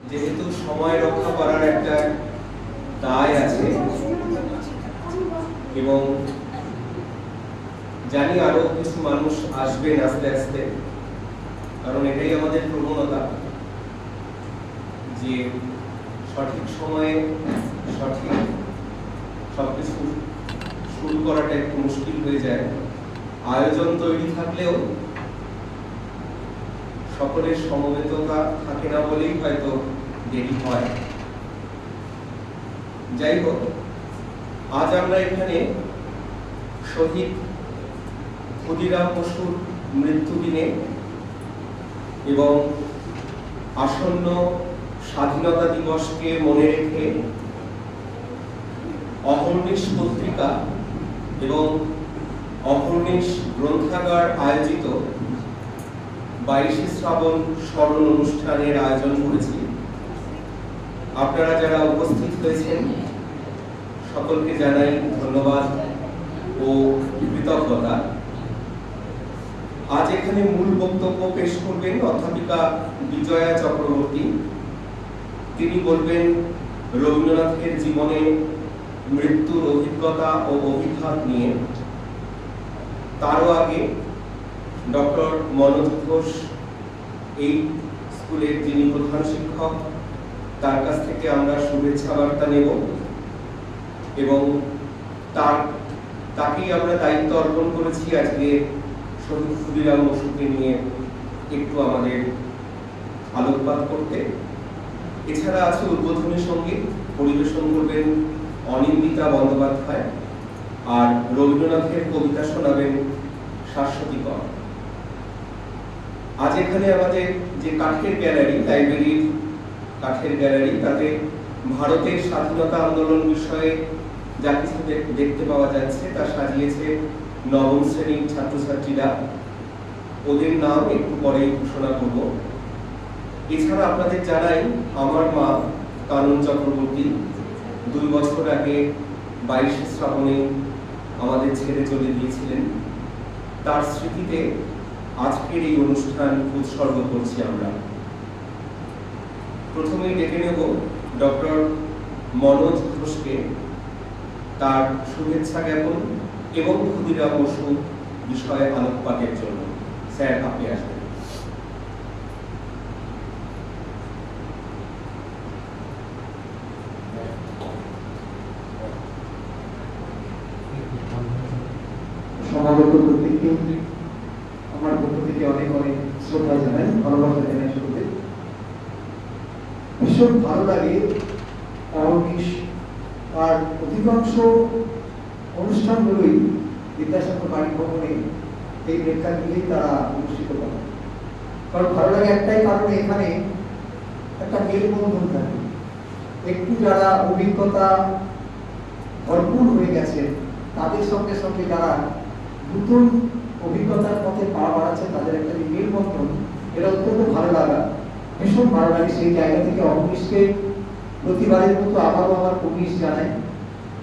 যেহেতু সময় রক্ষা করার একটা দায় আছে এবং জানি আরো কিছু মানুষ আসবেন আস্তে আস্তে, কারণ এটাই আমাদের প্রবণতা যে সঠিক সময়ে সঠিক সবকিছু শুরু করাটা একটু মুশকিল হয়ে যায়। আয়োজন তৈরি থাকলেও সকলের সমবেততা থাকে না বলেই হয়তো দেরি হয়। যাই হোক, আজ আমরা এখানে শহীদ ক্ষুদিরাম বসুর মৃত্যুদিনে এবং আসন্ন স্বাধীনতা দিবসকে মনে রেখে অহর্নিশ পত্রিকা এবং অহর্নিশ গ্রন্থাগার আয়োজিত 22শে শ্রাবণ স্মরণ অনুষ্ঠানের আয়োজন করেছি। আপনারা যারা উপস্থিত হয়েছেন সকলকে জানাই ধন্যবাদ ও কৃতজ্ঞতা। আজ এখানে মূল বক্তব্য পেশ করবেন অধ্যাপিকা বিজয়া চক্রবর্তী। তিনি বলবেন রবীন্দ্রনাথের জীবনে মৃত্যুর অভিজ্ঞতা ও অভিঘাত নিয়ে। তারও আগে ডক্টর মনোজ ঘোষ, এই স্কুলের যিনি প্রধান শিক্ষক, তার কাছ থেকে আমরা শুভেচ্ছা বার্তা নেব এবং তাকেই আমরা দায়িত্ব অর্পণ করেছি আজকে শহীদ ক্ষুদিরাম বসুকে নিয়ে একটু আমাদের আলোকপাত করতে। এছাড়া আছে উদ্বোধনী সঙ্গীত, পরিবেশন করবেন অনিন্দিতা বন্দ্যোপাধ্যায়, আর রবীন্দ্রনাথের কবিতা শোনাবেন শাশ্বতী কর। আজ এখানে আমাদের যে কাঠের গ্যালারি, লাইব্রেরির কাঠের গ্যালারি, তাতে ভারতের স্বাধীনতা আন্দোলন বিষয়ে যা কিছু দেখতে পাওয়া যাচ্ছে তা সাজিয়েছে নবম শ্রেণীর ছাত্রছাত্রীরা। ওদের নাম একটু পরে ঘোষণা করব। এছাড়া আপনাদের জানাই আমার মা কানন চক্রবর্তী 2 বছর আগে 22শে শ্রাবণে আমাদের ছেড়ে চলে গিয়েছিলেন। তার স্মৃতিতে আজকের এই অনুষ্ঠান উৎসর্গ করছি আমরা। প্রথমেই ডেকে নেব ডক্টর মনোজ ঘোষকে তার শুভেচ্ছা জ্ঞাপন এবং ক্ষুদিরাম বসু বিষয়ে আলোকপাতের জন্য। স্যার, আপনি আসবেন। সমাগত প্রত্যেককে আমার পক্ষ থেকে অনেক অনেক শ্রদ্ধা জানাই, ভালোবাসা জানাই। শুরুতে ভীষণ ভালো লাগে অহর্নিশ আর অধিকাংশ অনুষ্ঠানগুলোই বিদ্যাসাগর বাড়ি ভবনে এই প্রেক্ষাগৃহেই তারা অনুষ্ঠিত করে। কারণ ভালো লাগে একটাই কারণে, এখানে একটা মেলবন্ধন থাকে। একটু যারা অভিজ্ঞতা ভরপুর হয়ে গেছে তাদের সঙ্গে সঙ্গে যারা নতুন অভিজ্ঞতার পথে পা বাড়াচ্ছে তাদের একটা মেলবন্ধন, এটা অত্যন্ত ভালো লাগা, ভীষণ ভালো লাগে। সেই জায়গা থেকে অহর্নিশকে প্রতিবারের মতো আবারও আমার পুলিশ জানাই,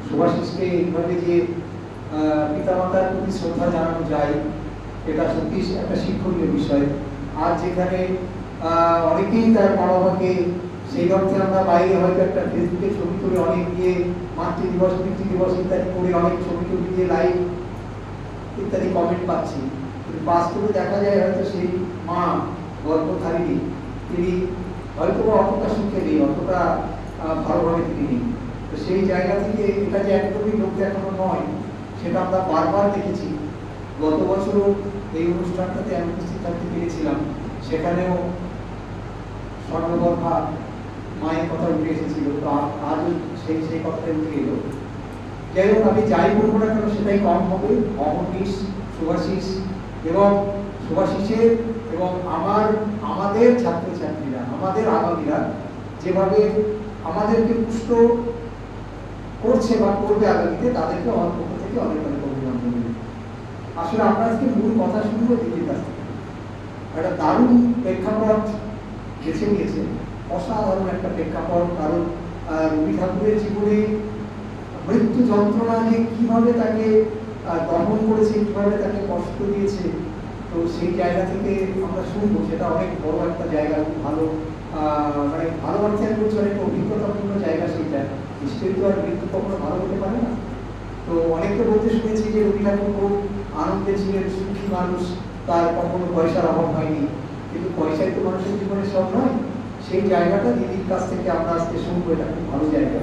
সুভাষিসকে এইভাবে যে পিতামাতার প্রতি শ্রদ্ধা জানানো যায়, এটা সত্যি একটা শিক্ষণীয় বিষয়। আর যেখানে অনেকেই তার মা বাবাকে সেই অর্থে আমরা বাইরে হয়তো একটা ফেসবুকে ছবি তুলে অনেক দিয়ে মাতৃদিবস, পিতৃদিবস ইত্যাদি করে অনেক ছবি টবি দিয়ে লাইভ ইত্যাদি কমেন্ট পাচ্ছি, কিন্তু বাস্তবে দেখা যায় হয়তো সেই মা গর্ভধারিণী তিনি হয়তো অতটা সুখে নেই, অতটা ভালোভাবে তিনি নেই। তো সেই জায়গা থেকে এটা যে একদমই লোক দেখানো নয়, সেটা আমরা বারবার দেখেছি। গত বছরও এই অনুষ্ঠানটাতে আমি উপস্থিত থাকতে পেরেছিলাম, সেখানেও স্বর্ণগর্ভা মায়ের কথা উঠে এসেছিল, তো আজও সেই কথাটা উঠে এলো। যাই হোক, আমি যাই বলবো না কেন সেটাই কম হবে। অহর্নিশ, শুভাশিস এবং শুভাশিসের এবং আমাদের ছাত্রছাত্রীরা, আমাদের আগামীরা যেভাবে আমাদেরকে পুষ্ট করছে বা করবে আগামীতে, তাদেরকে আমার পক্ষ থেকে অনেক অনেক অভিনন্দন। আসলে আমরা আজকে মূল কথা শুনবো দিদির কাছ থেকে। একটা দারুণ প্রেক্ষাপট বেছে নিয়েছে, অসাধারণ একটা প্রেক্ষাপট। কারণ রবি ঠাকুরের জীবনে মৃত্যু যন্ত্রণা যে কিভাবে তাকে দমন করেছে, কিভাবে তাকে কষ্ট দিয়েছে, তো সেই জায়গা থেকে আমরা শুনবো। সেটা অনেক বড় একটা জায়গা, খুব ভালো মানে ভালো অর্থে আমি বলছি অনেক অভিজ্ঞতাপূর্ণ জায়গা সেইটা, নিশ্চয়ই তো আর মৃত্যু কখনো ভালো হতে পারে না। তো অনেককে বলতে শুনেছি যে রবি ঠাকুর খুব আনন্দে ছিলেন, সুখী মানুষ, তার কখনো পয়সার অভাব হয়নি, কিন্তু পয়সাই তো মানুষের জীবনে সব নয়। সেই জায়গাটা দিদির কাছ থেকে আমরা আজকে শুনবো, এটা খুব ভালো জায়গা।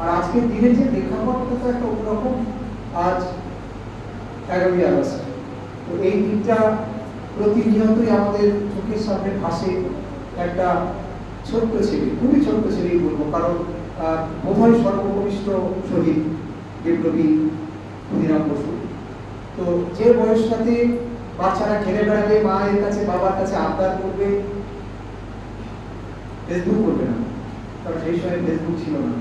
আর আজকের দিনে যে প্রেক্ষাপটটা তো একটা অন্যরকম। আজ 11ই আগস্ট, তো এই দিনটা প্রতিনিয়তই আমাদের চোখের সামনে ভাসে। একটা ছোট্ট ছেলে, খুবই ছোট্ট ছেলেই বলবো, কারণ বোধহয় সর্বকনিষ্ঠ শহীদ বিপ্লবী ক্ষুদিরাম বসু। তো যে বয়সটাতে বাচ্চারা খেলে বেড়াবে, মায়ের কাছে বাবার কাছে আবদার করবে, ফেসবুক করবে না, কারণ সেই সময় ফেসবুক ছিল না।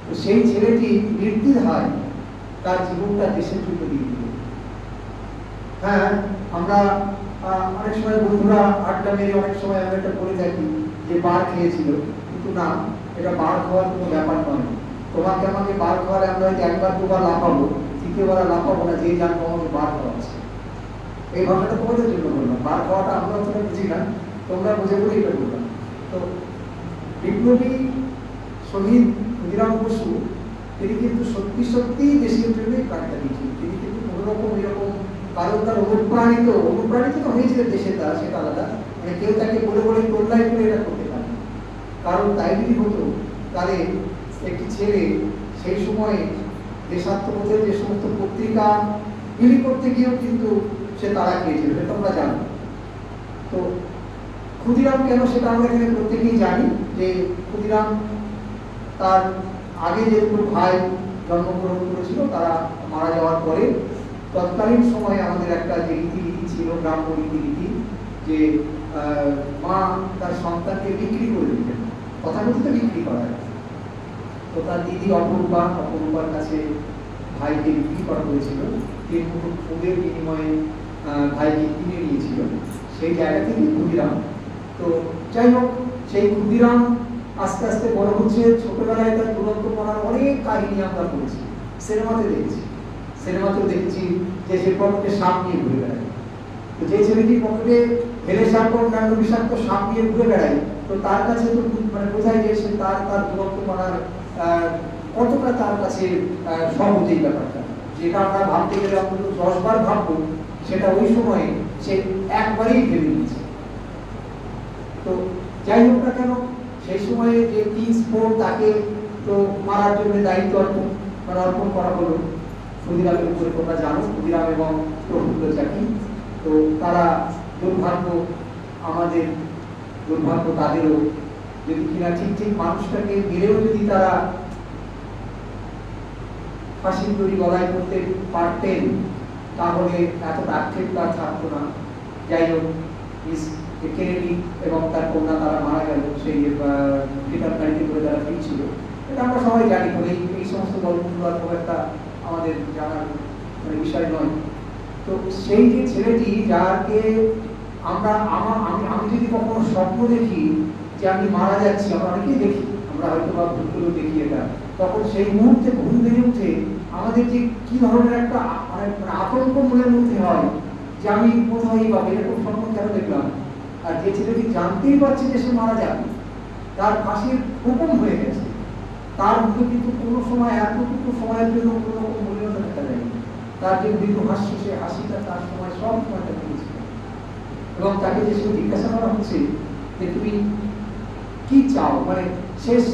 তো সেই ছেলেটি নির্দ্বিধায় তার জীবনটা দেশের জন্য দিয়ে দিল। হ্যাঁ, আমরা অনেক সময় বন্ধুরা আড্ডা মেরে অনেক সময় আমরা এটা বলে থাকি যে বার খেয়েছিল, কিন্তু না, এটা বার খাওয়ার কোনো ব্যাপার নয়। তোমাকে আমাকে বার খাওয়ালে আমরা হয়তো একবার দুবার লাফাবো, তৃতীয়বার লাফাবো না, যে জানবো আমাকে বার খাওয়াচ্ছে। এই ভাষাটা তোমাদের জন্য বললাম, বার খাওয়াটা আমরা অতটা বুঝি না, তোমরা বুঝে বলে এটা বললাম। তো বিপ্লবী শহীদ ক্ষুদিরাম বসু তিনি কিন্তু সত্যি সত্যি দেশের জন্যই প্রাণটা দিয়েছিলেন। তিনি কিন্তু কোনোরকম এরকম কারণ তার অনুপ্রাণিত তো হয়েছিলেন দেশের দ্বারা, সেটা আলাদা, মানে কেউ তাকে বলে বলে তোল্লাই করে এটা করতে পারে। কারণ তাই যদি হতো তাহলে একটি ছেলে সেই সময়ে দেশাত্মবোধের যে সমস্ত পত্রিকা বিলি করতে গিয়েও কিন্তু সে তারা খেয়েছিল, সেটা আমরা জানি। তো ক্ষুদিরাম কেন, সেটা আমরা এখানে প্রত্যেকেই জানি যে ক্ষুদিরাম তার আগে যে দুটো ভাই জন্মগ্রহণ করেছিল তারা মারা যাওয়ার পরে তৎকালীন সময়ে আমাদের একটা যে রীতিনীতি ছিল, গ্রাম্য রীতিনীতি, যে মা তার সন্তানকে বিক্রি করে দিতেন, তথাকথিত বিক্রি করা। তো তার দিদি অপরূপার কাছে ভাইকে বিক্রি করা হয়েছিল, কিন্তু ওদের বিনিময়ে ভাইকে কিনে নিয়েছিল, সেই জায়গা থেকে ক্ষুদিরাম। তো যাই হোক, সেই ক্ষুদিরাম আস্তে আস্তে বড় হচ্ছে। ছোটবেলায় তার দুরন্তপনার অনেক কাহিনী আমরা পড়েছি, সিনেমাতে দেখেছি, সিনেমাতেও দেখেছি যে সে পকেটে সাপ নিয়ে ঘুরে বেড়ায়। তো যে ছেলেটি পকেটে ফেলে সাপ অন্যান্য বিষাক্ত সাপ নিয়ে ঘুরে বেড়ায়, তো তার কাছে তো মানে বোঝায় যে সে তার দুরন্তপনার কতটা তার কাছে সহজ এই ব্যাপারটা, যেটা আমরা ভাবতে গেলে অন্তত 10 বার ভাববো, সেটা ওই সময়ে সে একবারেই ভেবে নিয়েছে। তো যাই হোক না কেন, সেই সময়ে যে তিন স্পোর্ট তাকে তো মারার জন্য দায়িত্ব অর্পণ করা হলো ক্ষুদিরামের উপরে। তোমরা জানো ক্ষুদিরাম এবং প্রফুল্ল চাকি, তো তারা দুর্ভাগ্য, আমাদের দুর্ভাগ্য তাদেরও, যদি কিনা ঠিক মানুষটাকে মেরেও যদি তারা ফাঁসির দড়ি গলায় করতে পারতেন, তাহলে এতটা আক্ষেপ তার থাকতো না। যাই হোক, কেনেডি এবং তার কন্যা তারা মারা গেল সেই রিটার্ন গাড়িতে করে তারা ফিরছিল। এটা আমরা সবাই জানি, এই সমস্ত গল্পগুলো আর খুব একটা আমাদের জানার মানে বিষয় নয়। তো সেই যে ছেলেটি যাকে আমি যদি কখনো স্বপ্ন দেখি যে আমি মারা যাচ্ছি, আমরা অনেকেই দেখি, আমরা হয়তো বা ভুলগুলো দেখি এটা, তখন সেই মুহূর্তে ঘুম ভেঙে উঠে আমাদের যে কি ধরনের একটা মানে আতঙ্ক মনের মধ্যে হয় যে আমি কোথায় বা এরকম স্বপ্ন কেন দেখলাম। আর যে ছেলেটি জানতেই পারছে যে সে মারা যাবে, তার ফাঁসির হুকুম হয়ে গেছে, তার মুখে কিন্তু কোনো সময় এতটুকু সময়ের জন্য কোনো রকম মলিনতা দেখা যায়নি। তার যে মৃদু হাসি, সে হাসিটা তার সময় সব সময়টা দিয়েছিল। এবং তাকে যে সে জিজ্ঞাসা করা হচ্ছে যে তুমি কি চাও, মানে শেষ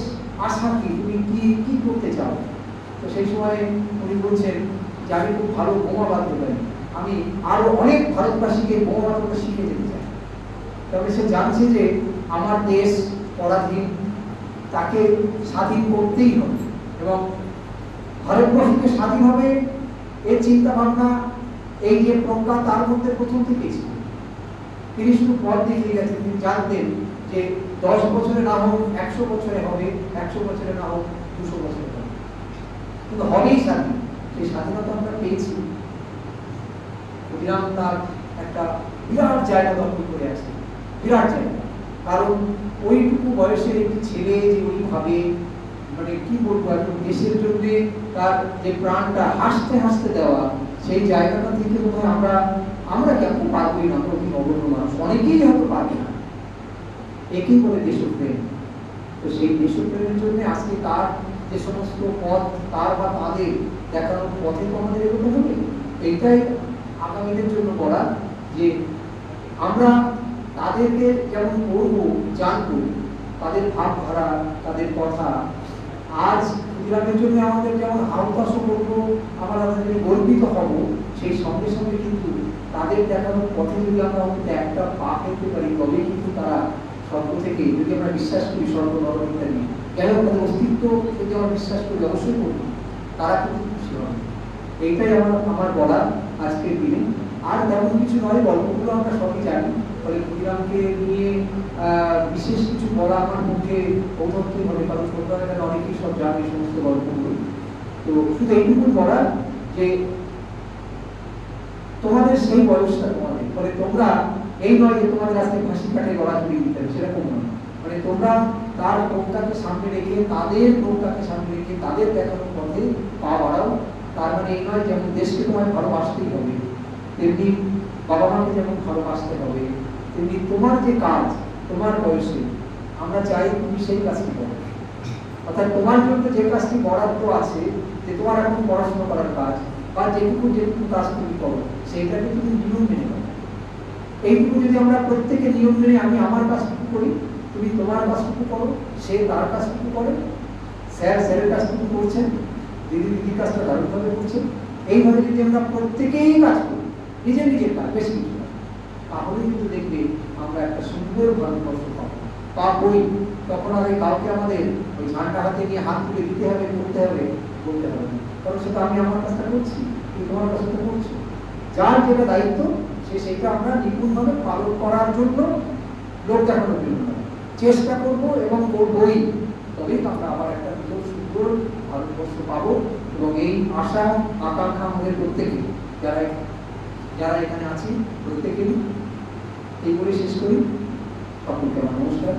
আশা কি, তুমি কি করতে চাও। তো সেই সময় উনি বলছেন যে আমি খুব ভালো বোমা বাঁধতে পারি, আমি আরো অনেক ভারতবাসীকে বোমা বাঁধতে শিখে যেতে চাই। তবে সে জানছে যে আমার দেশ পরাধীন, তাকে স্বাধীন করতেই হবে এবং ভারতবর্ষকে স্বাধীন হবে এই চিন্তা ভাবনা, এই যে প্রজ্ঞা তার মধ্যে প্রথম থেকেই ছিল। তিনি শুধু পথ দেখিয়ে গেছেন, তিনি জানতেন যে 10 বছরে না হোক 100 বছরে হবে, 100 বছরে না হোক 200 বছরে হবে, কিন্তু হবেই স্বাধীন। সেই স্বাধীনতা আমরা পেয়েছি। ক্ষুদিরাম তার একটা বিরাট জায়গা দখল করে আছে, বিরাট জায়গা। কারণ ওইটুকু বয়সের একটি ছেলে যে ওইভাবে মানে কি বলবো, একদম দেশের জন্য তার যে প্রাণটা হাসতে হাসতে দেওয়া, সেই জায়গাটা থেকে মনে হয় আমরা কেমন পারবই না, অতি নগণ্য মানুষ অনেকেই হয়তো পারবে না। একই বলে দেশপ্রেম। তো সেই দেশপ্রেমের জন্য আজকে তার যে সমস্ত পথ, তার বা তাদের দেখানোর পথে তো আমাদের এগোতে হবে। এইটাই আগামীদের জন্য বলা, যে আমরা তাদেরকে যেমন পড়বো, জানবো, তাদের ভাবধারা, তাদের কথা। আজ ক্ষুদিরামের জন্য আমাদের যেমন হাউতাসও করবো, আমরা তাদের গর্বিত হব, সেই সঙ্গে সঙ্গে কিন্তু তাদের দেখানোর পথে যদি আমরা একটা পা ফেলতে পারি, তবে কিন্তু তারা স্বর্গ থেকে, যদি আমরা বিশ্বাস করি স্বর্গ নরক ইত্যাদি, কেন তাদের অস্তিত্ব যদি আমরা বিশ্বাস করি, অবশ্যই করব, তারা কিন্তু খুশি হবে। এইটাই আমার বলা আজকের দিনে। আর তেমন কিছু নয়, গল্পগুলো আমরা সবই জানি, ফলে ক্ষুদিরামকে নিয়ে বিশেষ কিছু বলা আমার মুখে ঔদ্ধত্যই হবে, কারণ তোমরা এখানে অনেকেই সব জানে এই সমস্ত গল্পগুলো। তো শুধু এইটুকু বলা যে তোমাদের সেই বয়সটা তোমাদের, ফলে তোমরা এই নয় যে তোমাদের আজকে ফাঁসি কাটে গলা ঝুড়ি দিতে হবে, সেরকম নয়। মানে তোমরা তার নৌকাকে সামনে রেখে, তাদের নৌকাকে সামনে রেখে, তাদের দেখানোর পথে পা বাড়াও। তার মানে এই নয় যেমন দেশকে তোমায় ভালোবাসতেই হবে, তেমনি বাবা মাকে যেমন ভালোবাসতে হবে, তেমনি তোমার যে কাজ, তোমার বয়সে আমরা চাই তুমি সেই কাজটি করো। অর্থাৎ তোমার জন্য যে কাজটি বরাদ্দ আছে, যে তোমার এখন পড়াশোনা করার কাজ, বা যেটুকু কাজ তুমি করো, সেইটাকে তুমি নিয়ম মেনে করো। এইটুকু যদি আমরা প্রত্যেকে নিয়ম মেনে, আমি আমার কাজটুকু করি, তুমি তোমার কাজটুকু করো, সে তার কাজটুকু করে, স্যার স্যারের কাজটুকু করছেন, দিদি দিদির কাজটা দারুণভাবে করছেন, এইভাবে যদি আমরা প্রত্যেকেই কাজ করি, নিজের নিজের কাজ, বেশি কিছু না, তাহলে কিন্তু দেখবে আমরা একটা সুন্দর ভারতবর্ষ পাবই। তখন আর কাউকে আমাদের ওই ঝান্ডা হাতে নিয়ে হাত তুলে দিতে হবে, করতে হবে, বলতে হবে না, কারণ সেটা আমি আমার কাজটা করছি, তুমি তোমার কাজটা করছো। যার যেটা দায়িত্ব, সেইটা আমরা নিপুণভাবে পালন করার জন্য, লোক দেখানোর জন্য চেষ্টা করবো এবং করবোই। তবেই আমরা আবার একটা সুন্দর ভারতবর্ষ পাবো। এবং এই আশা আকাঙ্ক্ষা আমাদের প্রত্যেকে, যারা এখানে আছি প্রত্যেকেরই। এই বলে শেষ করি। সকলকে আমার নমস্কার।